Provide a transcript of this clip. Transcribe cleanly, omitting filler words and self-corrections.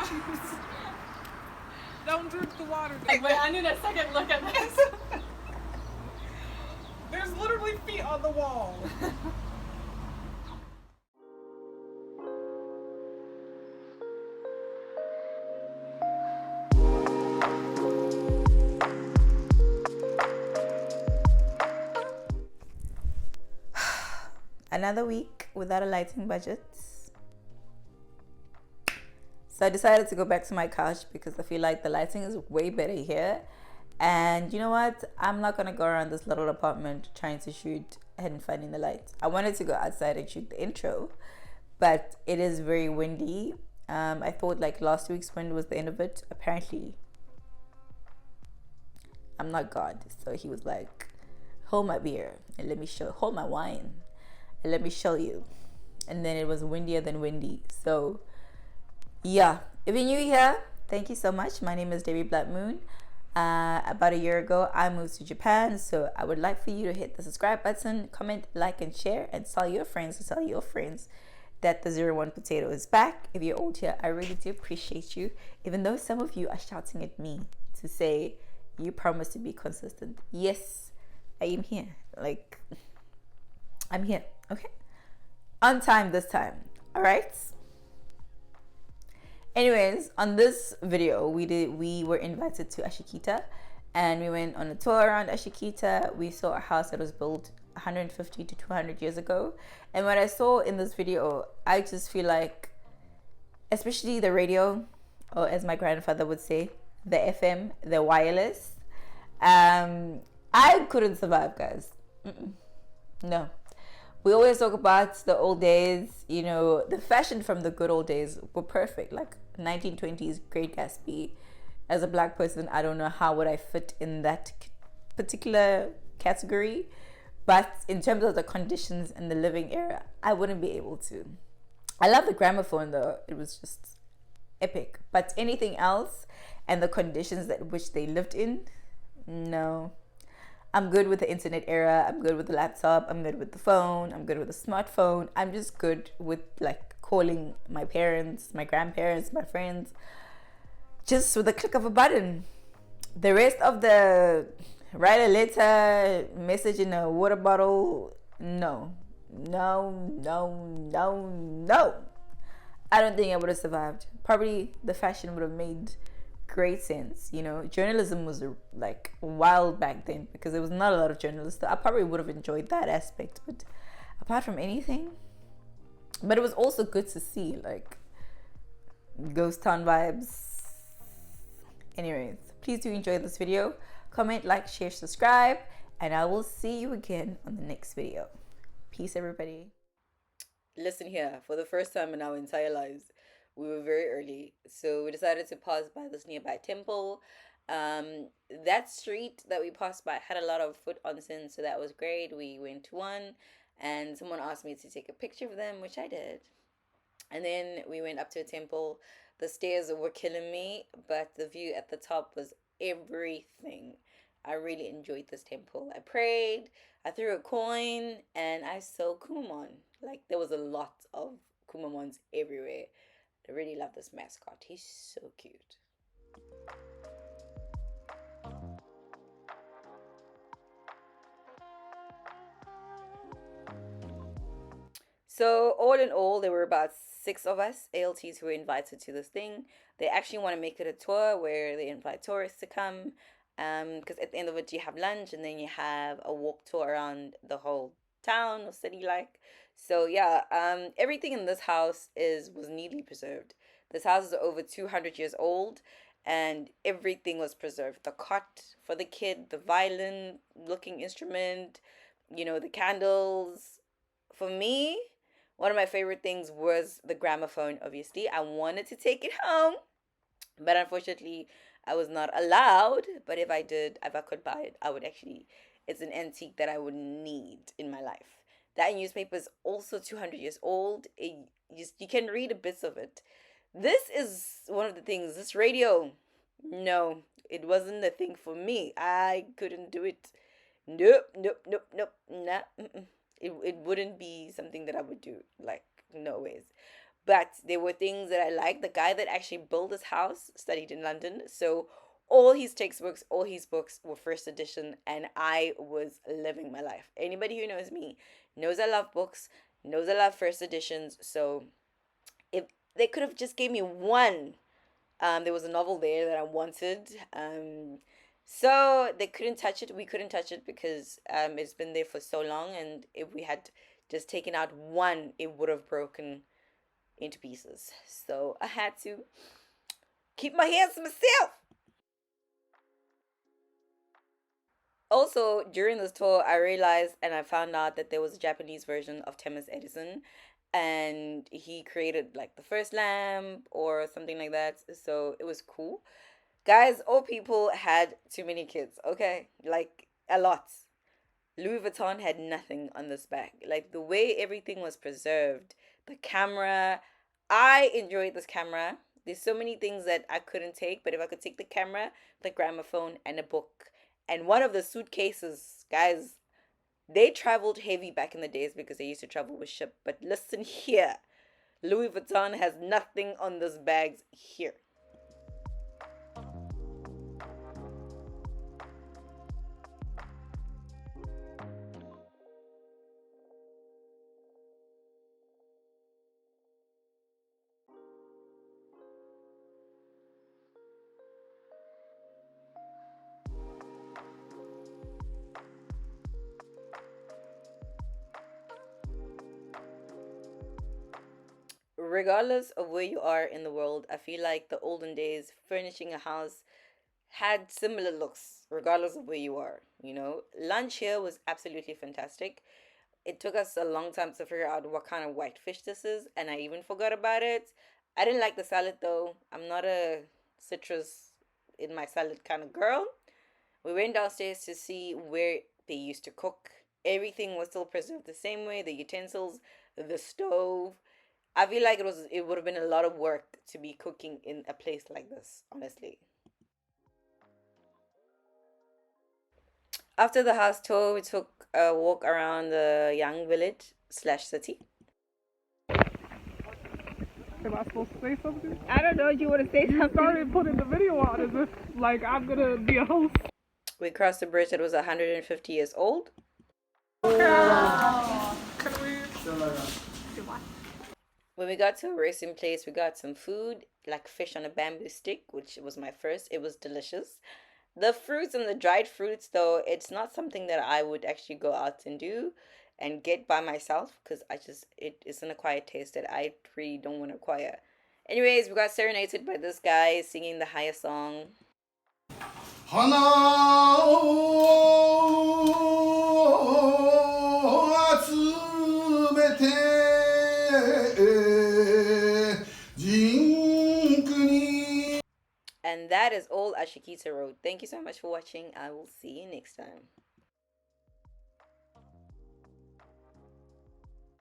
juice. Don't drink the water. Like, wait, I need a second look at this. There's literally feet on the wall. Another week without a lighting budget. So I decided to go back to my couch because I feel like the lighting is way better here. And you know what? I'm not gonna go around this little apartment trying to shoot and finding the light. I wanted to go outside and shoot the intro, but it is very windy. I thought like last week's wind was the end of it. Apparently, I'm not God. So he was like, hold my beer and hold my wine and let me show you. And then it was windier than windy. So yeah, if you're new here, thank you so much. My name is Debbie Black Moon. About a year ago, I moved to Japan, so I would like for you to hit the subscribe button, comment, like, and share, and tell your friends that the 01 Potato is back. If you're old here, I really do appreciate you, even though some of you are shouting at me to say you promise to be consistent. Yes, I am here. Like, I'm here. Okay, on time this time. All right. Anyways, on this video, we were invited to Ashikita, and we went on a tour around Ashikita. We saw a house that was built 150 to 200 years ago. And what I saw in this video, I just feel like, especially the radio, or as my grandfather would say, the FM, the wireless, I couldn't survive, guys. No. We always talk about the old days, you know, the fashion from the good old days were perfect, like 1920s Great Gatsby. As a black person, I don't know how would I fit in that particular category, but in terms of the conditions and the living era, I wouldn't be able to. I love the gramophone though, it was just epic, but anything else and the conditions that which they lived in, no. I'm good with the internet era. I'm good with the laptop. I'm good with the phone. I'm good with the smartphone. I'm just good with like calling my parents, my grandparents, my friends, just with the click of a button. The rest of the write a letter, message in a water bottle, no. I don't think I would have survived. Probably the fashion would have made great sense. You know, journalism was like wild back then because there was not a lot of journalists. I probably would have enjoyed that aspect, but apart from anything, but it was also good to see like ghost town vibes. Anyways, please do enjoy this video. Comment, like, share, subscribe, and I will see you again on the next video. Peace, everybody. Listen here, for the first time in our entire lives, we were very early, so we decided to pass by this nearby temple. That street that we passed by had a lot of foot onsen, so that was great. We went to one, and someone asked me to take a picture of them, which I did. And then we went up to a temple. The stairs were killing me, but the view at the top was everything. I really enjoyed this temple. I prayed, I threw a coin, and I saw Kumamon. Like, there was a lot of Kumamons everywhere. I really love this mascot. He's so cute. So all in all, there were about 6 of us ALTs who were invited to this thing. They actually want to make it a tour where they invite tourists to come. Because at the end of it, you have lunch and then you have a walk tour around the whole town or city, like. So yeah, everything in this house was neatly preserved. This house is over 200 years old, and everything was preserved. The cot for the kid, the violin-looking instrument, you know, the candles. For me, one of my favorite things was the gramophone, obviously. I wanted to take it home, but unfortunately, I was not allowed. But if I could buy it, I would actually. It's an antique that I would need in my life. That newspaper is also 200 years old. You can read a bit of it. This is one of the things. This radio, no, it wasn't a thing for me. I couldn't do it. Nope. Nah. It wouldn't be something that I would do. Like, no ways. but there were things that I liked. The guy that actually built this house studied in London, so all his textbooks, all his books were first edition, and I was living my life. Anybody who knows me knows I love books, knows I love first editions. So if they could have just gave me one, there was a novel there that I wanted. So they couldn't touch it. We couldn't touch it because it's been there for so long, and if we had just taken out one, it would have broken into pieces. So I had to keep my hands to myself. Also, during this tour, I realized and I found out that there was a Japanese version of Thomas Edison, and he created like the first lamp or something like that. So it was cool. Guys, all people had too many kids, okay? Like a lot. Louis Vuitton had nothing on this bag. Like the way everything was preserved, the camera. I enjoyed this camera. There's so many things that I couldn't take, but if I could take the camera, the gramophone, and a book, and one of the suitcases, guys, they traveled heavy back in the days because they used to travel with ship. But listen here, Louis Vuitton has nothing on those bags here. Regardless of where you are in the world, I feel like the olden days, furnishing a house had similar looks, regardless of where you are. You know, lunch here was absolutely fantastic. It took us a long time to figure out what kind of white fish this is, and I even forgot about it. I didn't like the salad though. I'm not a citrus in my salad kind of girl. We went downstairs to see where they used to cook. Everything was still preserved the same way, the utensils, the stove. I feel like it would have been a lot of work to be cooking in a place like this, honestly. After the house tour, we took a walk around the young village slash city. Am I supposed to say something? I don't know. Do you want to say something? Started putting the video out as if like I'm gonna be a host. We crossed a bridge that was 150 years old. Can we? When we got to a racing place, we got some food, like fish on a bamboo stick, which was my first. It was delicious. The fruits and the dried fruits, though, it's not something that I would actually go out and do and get by myself because it's an acquired taste that I really don't want to acquire. Anyways, we got serenaded by this guy singing the higher song. 花を集めて人区に And that is all Ashikita wrote. Thank you so much for watching. I will see you next time.